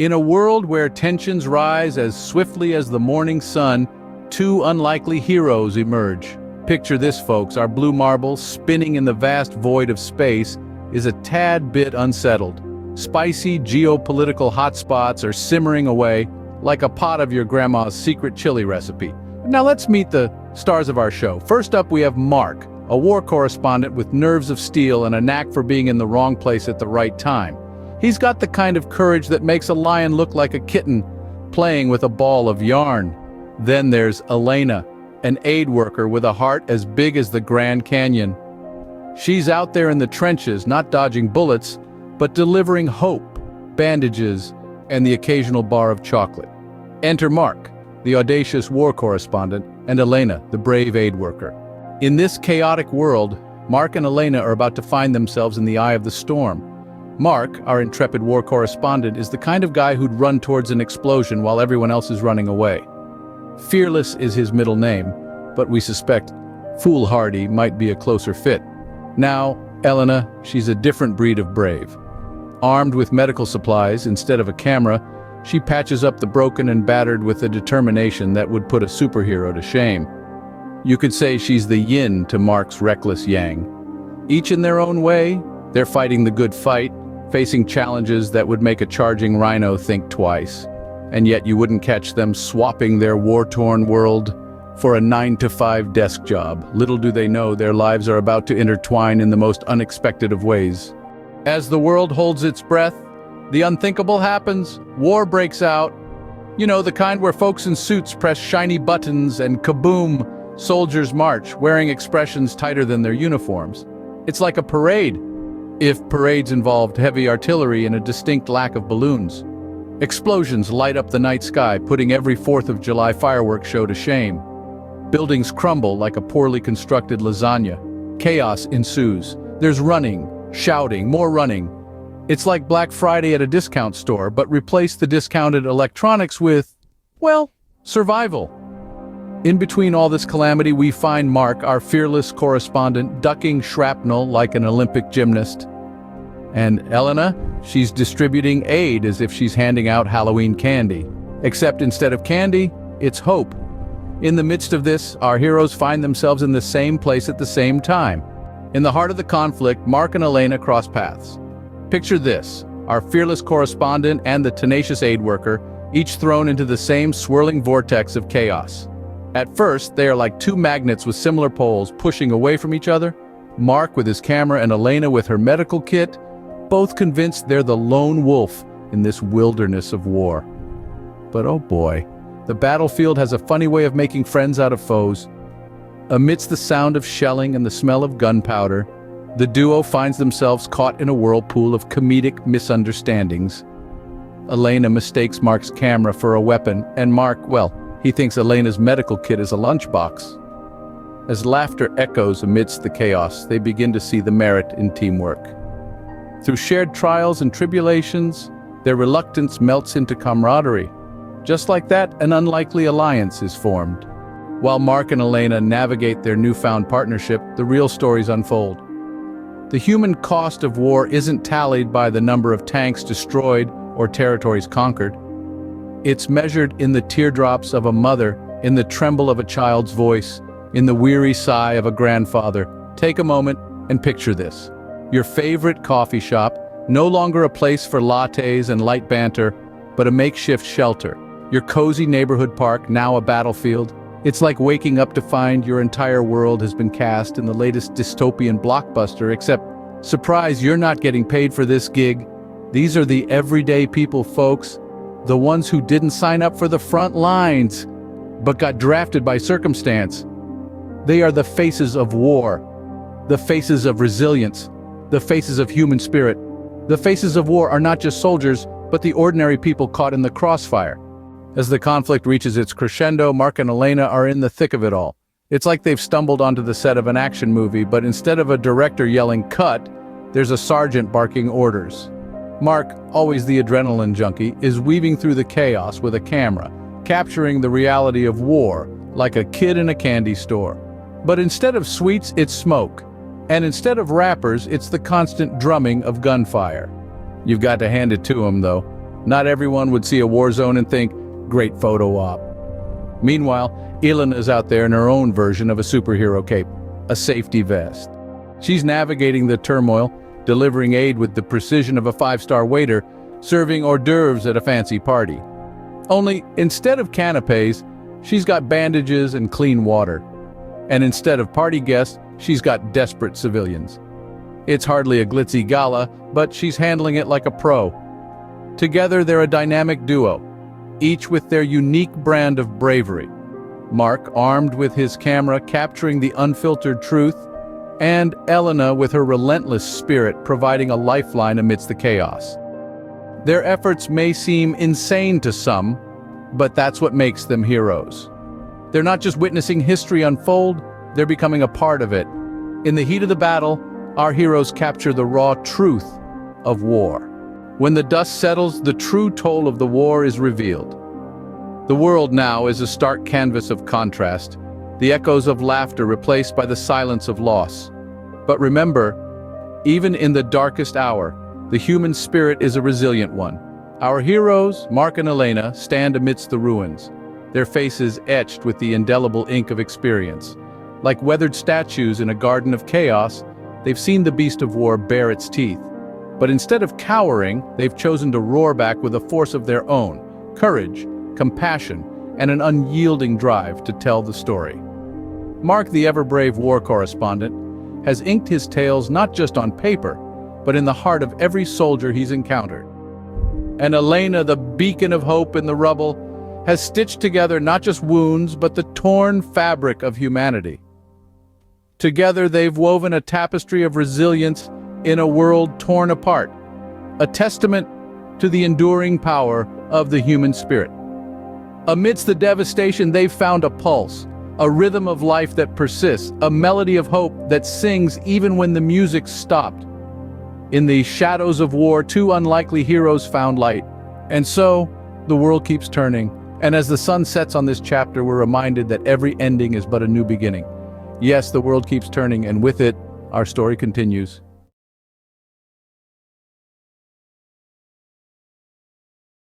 In a world where tensions rise as swiftly as the morning sun, two unlikely heroes emerge. Picture this, folks. Our blue marble, spinning in the vast void of space, is a tad bit unsettled. Spicy geopolitical hotspots are simmering away like a pot of your grandma's secret chili recipe. Now let's meet the stars of our show. First up, we have Mark, a war correspondent with nerves of steel and a knack for being in the wrong place at the right time. He's got the kind of courage that makes a lion look like a kitten playing with a ball of yarn. Then there's Elena, an aid worker with a heart as big as the Grand Canyon. She's out there in the trenches, not dodging bullets, but delivering hope, bandages, and the occasional bar of chocolate. Enter Mark, the audacious war correspondent, and Elena, the brave aid worker. In this chaotic world, Mark and Elena are about to find themselves in the eye of the storm. Mark, our intrepid war correspondent, is the kind of guy who'd run towards an explosion while everyone else is running away. Fearless is his middle name, but we suspect foolhardy might be a closer fit. Now, Elena, she's a different breed of brave. Armed with medical supplies instead of a camera, she patches up the broken and battered with a determination that would put a superhero to shame. You could say she's the yin to Mark's reckless yang. Each in their own way, they're fighting the good fight, facing challenges that would make a charging rhino think twice. And yet you wouldn't catch them swapping their war-torn world for a 9-to-5 desk job. Little do they know their lives are about to intertwine in the most unexpected of ways. As the world holds its breath, the unthinkable happens. War breaks out. You know, the kind where folks in suits press shiny buttons and kaboom, soldiers march, wearing expressions tighter than their uniforms. It's like a parade, if parades involved heavy artillery and a distinct lack of balloons. Explosions light up the night sky, putting every 4th of July fireworks show to shame. Buildings crumble like a poorly constructed lasagna. Chaos ensues. There's running, shouting, more running. It's like Black Friday at a discount store, but replace the discounted electronics with, well, survival. In between all this calamity, we find Mark, our fearless correspondent, ducking shrapnel like an Olympic gymnast. And Elena, she's distributing aid as if she's handing out Halloween candy. Except instead of candy, it's hope. In the midst of this, our heroes find themselves in the same place at the same time. In the heart of the conflict, Mark and Elena cross paths. Picture this, our fearless correspondent and the tenacious aid worker, each thrown into the same swirling vortex of chaos. At first, they are like two magnets with similar poles pushing away from each other. Mark with his camera and Elena with her medical kit, both convinced they're the lone wolf in this wilderness of war. But oh boy, the battlefield has a funny way of making friends out of foes. Amidst the sound of shelling and the smell of gunpowder, the duo finds themselves caught in a whirlpool of comedic misunderstandings. Elena mistakes Mark's camera for a weapon, and Mark, well, he thinks Elena's medical kit is a lunchbox. As laughter echoes amidst the chaos, they begin to see the merit in teamwork. Through shared trials and tribulations, their reluctance melts into camaraderie. Just like that, an unlikely alliance is formed. While Mark and Elena navigate their newfound partnership, the real stories unfold. The human cost of war isn't tallied by the number of tanks destroyed or territories conquered. It's measured in the teardrops of a mother, in the tremble of a child's voice, in the weary sigh of a grandfather. Take a moment and picture this. Your favorite coffee shop, no longer a place for lattes and light banter, but a makeshift shelter. Your cozy neighborhood park, now a battlefield. It's like waking up to find your entire world has been cast in the latest dystopian blockbuster, except, surprise, you're not getting paid for this gig. These are the everyday people, folks. The ones who didn't sign up for the front lines, but got drafted by circumstance. They are the faces of war, the faces of resilience, the faces of human spirit. The faces of war are not just soldiers, but the ordinary people caught in the crossfire. As the conflict reaches its crescendo, Mark and Elena are in the thick of it all. It's like they've stumbled onto the set of an action movie, but instead of a director yelling "cut," there's a sergeant barking orders. Mark, always the adrenaline junkie, is weaving through the chaos with a camera, capturing the reality of war like a kid in a candy store. But instead of sweets, it's smoke. And instead of rappers, it's the constant drumming of gunfire. You've got to hand it to him, though. Not everyone would see a war zone and think, great photo op. Meanwhile, Elena's out there in her own version of a superhero cape, a safety vest. She's navigating the turmoil, delivering aid with the precision of a five-star waiter, serving hors d'oeuvres at a fancy party. Only, instead of canapes, she's got bandages and clean water. And instead of party guests, she's got desperate civilians. It's hardly a glitzy gala, but she's handling it like a pro. Together, they're a dynamic duo, each with their unique brand of bravery. Mark, armed with his camera, capturing the unfiltered truth, and Elena, with her relentless spirit, providing a lifeline amidst the chaos. Their efforts may seem insane to some, but that's what makes them heroes. They're not just witnessing history unfold, they're becoming a part of it. In the heat of the battle, our heroes capture the raw truth of war. When the dust settles, the true toll of the war is revealed. The world now is a stark canvas of contrast, the echoes of laughter replaced by the silence of loss. But remember, even in the darkest hour, the human spirit is a resilient one. Our heroes, Mark and Elena, stand amidst the ruins, their faces etched with the indelible ink of experience. Like weathered statues in a garden of chaos, they've seen the beast of war bare its teeth. But instead of cowering, they've chosen to roar back with a force of their own, courage, compassion, and an unyielding drive to tell the story. Mark, the ever-brave war correspondent, has inked his tales not just on paper, but in the heart of every soldier he's encountered. And Elena, the beacon of hope in the rubble, has stitched together not just wounds, but the torn fabric of humanity. Together, they've woven a tapestry of resilience in a world torn apart, a testament to the enduring power of the human spirit. Amidst the devastation, they've found a pulse, a rhythm of life that persists, a melody of hope that sings even when the music stopped. In the shadows of war, two unlikely heroes found light. And so, the world keeps turning. And as the sun sets on this chapter, we're reminded that every ending is but a new beginning. Yes, the world keeps turning, and with it, our story continues.